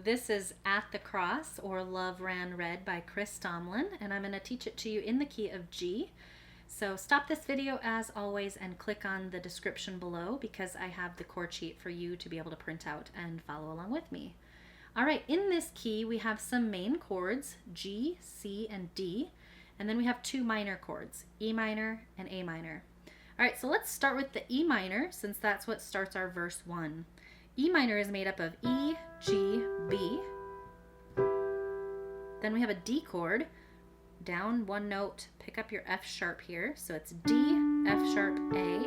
This is At the Cross, or Love Ran Red by Tomlin, and I'm going to teach it to you in the key of G. So stop this video as always and click on the description below because I have the chord sheet for you to be able to print out and follow along with me. All right, in this key we have some main chords, G, C, and D, and then we have two minor chords, E minor and A minor. All right, so let's start with the E minor since that's what starts our verse 1. E minor is made up of E, G, B. Then we have a D chord, down one note, pick up your F sharp here. So it's D, F sharp, A.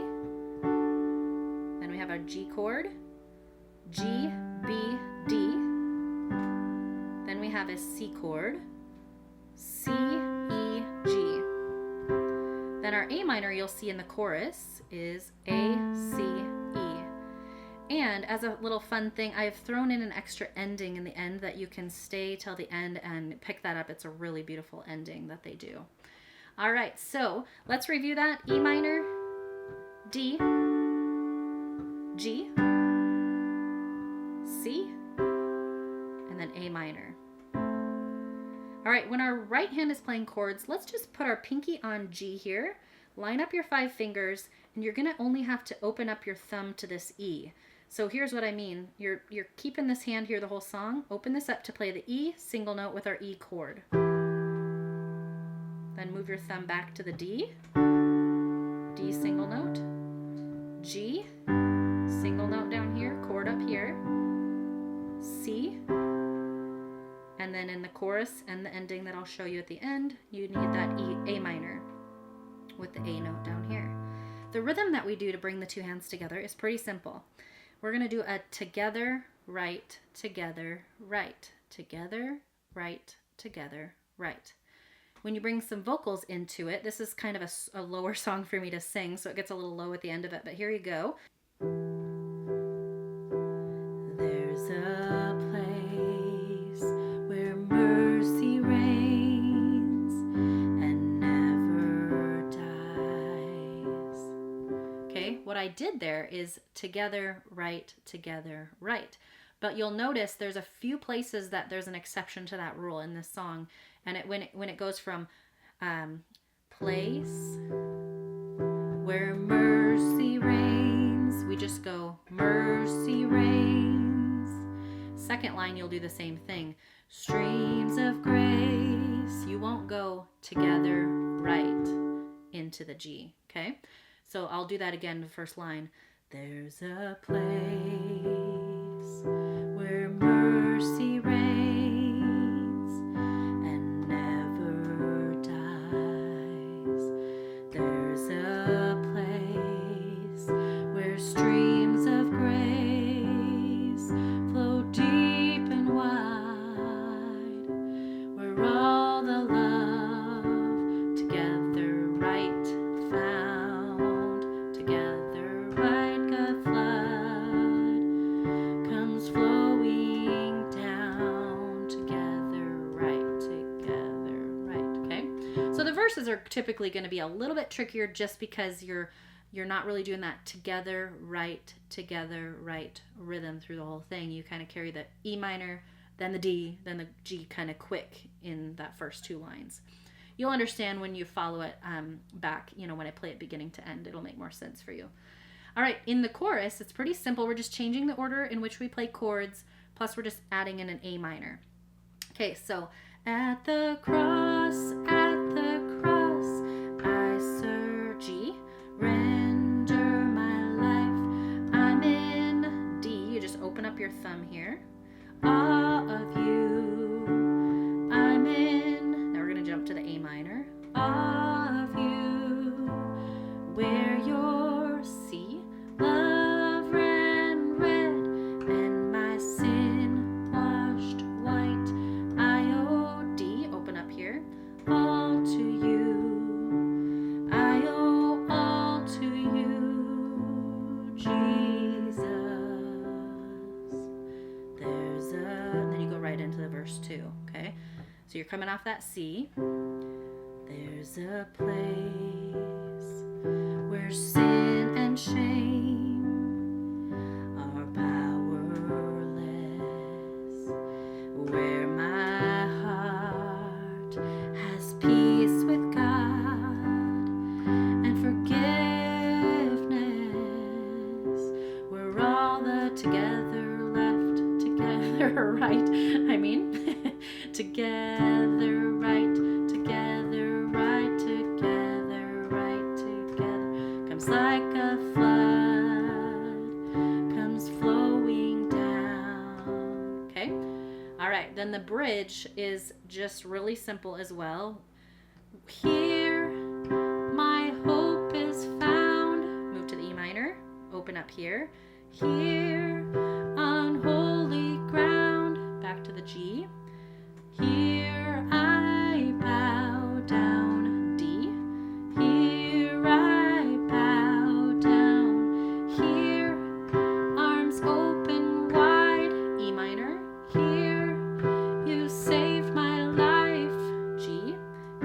Then we have our G chord, G, B, D. Then we have a C chord, C, E, G. Then our A minor you'll see in the chorus is A, C, E. And as a little fun thing, I've thrown in an extra ending in the end that you can stay till the end and pick that up. It's a really beautiful ending that they do. All right, so let's review that. E minor, D, G, C, and then A minor. All right, when our right hand is playing chords, let's just put our pinky on G here, line up your 5 fingers, and you're gonna only have to open up your thumb to this E. So here's what I mean. You're keeping this hand here the whole song. Open this up to play the E single note with our E chord. Then move your thumb back to the D, D single note, G, single note down here, chord up here, C, and then in the chorus and the ending that I'll show you at the end, you need that E, A minor with the A note down here. The rhythm that we do to bring the two hands together is pretty simple. We're going to do a together, right, together, right, together, right, together, right. When you bring some vocals into it, this is kind of a lower song for me to sing, so it gets a little low at the end of it, but here you go. There's a place where mercy reigns and never dies. Okay, what I did there is together, right, together, right. But you'll notice there's a few places that there's an exception to that rule in this song. And when it goes from place where mercy reigns, we just go mercy reigns. Second line, you'll do the same thing. Streams of grace. You won't go together, right, into the G, okay? So I'll do that again, the first line. There's a place where mercy reigns and never dies. There's a place where streams of grace flow deep and wide, where all the love together right found, together right God flood comes flowing down, together right, okay? So the verses are typically going to be a little bit trickier just because you're not really doing that together right rhythm through the whole thing. You kind of carry the E minor, then the D, then the G kind of quick in that first 2 lines. You'll understand when you follow it back, when I play it beginning to end, it'll make more sense for you. All right, in the chorus, it's pretty simple. We're just changing the order in which we play chords, plus we're just adding in an A minor. Okay, so at the cross, I serve G, render my life. I'm in D. You just open up your thumb here. All of you, I'm in. Now we're going to jump to the A minor. All of you, where your C, love ran red, and my sin washed white. I-O-D, open up here. All to you, I owe all to you, Jesus. There's then you go right into the verse 2, okay? So you're coming off that C. There's a place where sin and shame are powerless, where my heart has peace with God and forgiveness. We're all the together left together right. I mean, together right, together right, together right, together. Comes like a flood, comes flowing down. Okay? All right, then the bridge is just really simple as well. Here, my hope is found. Move to the E minor, open up here. Here, on holy ground. Back to the G. Here I bow down, D. Here I bow down. Here, arms open wide, E minor. Here, you saved my life, G.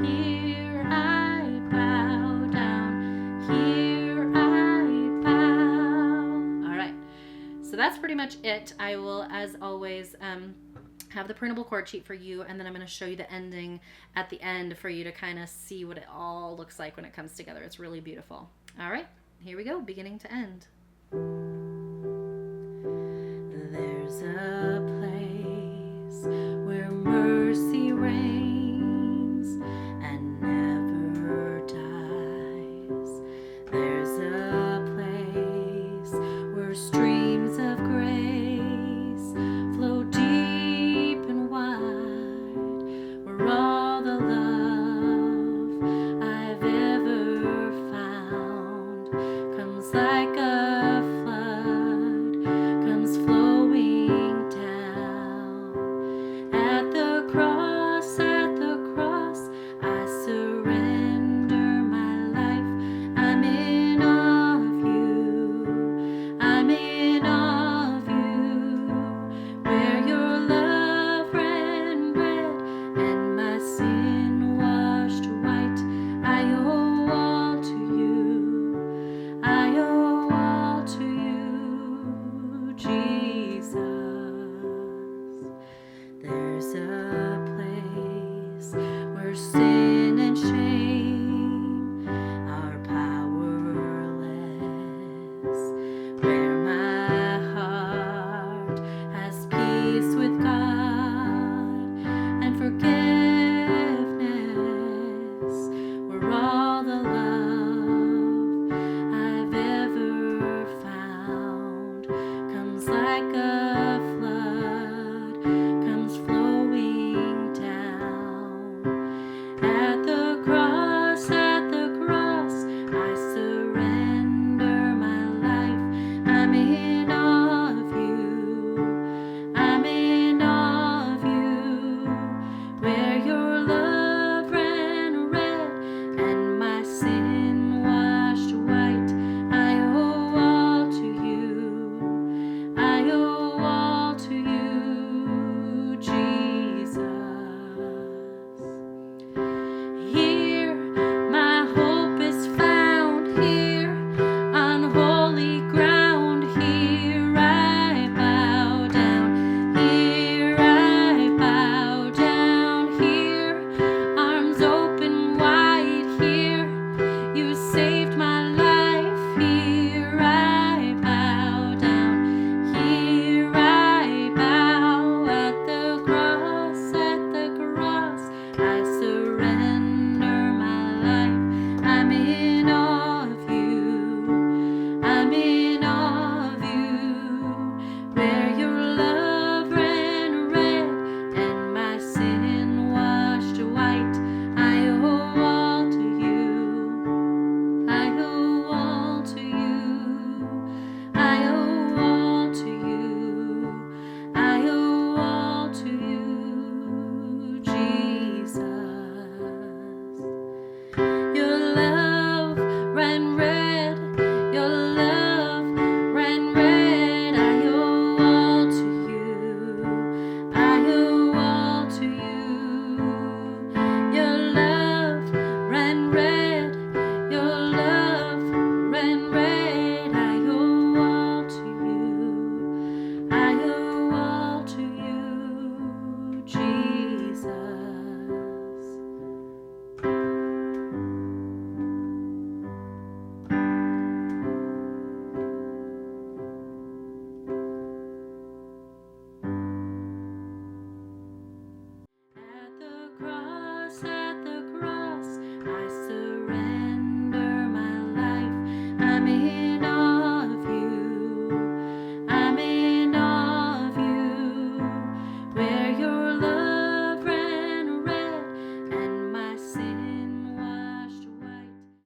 Here I bow down. Here I bow. All right, so that's pretty much it. I will, as always, have the printable chord sheet for you, and then I'm going to show you the ending at the end for you to kind of see what it all looks like when it comes together. It's really beautiful. All right, here we go, beginning to end. There's a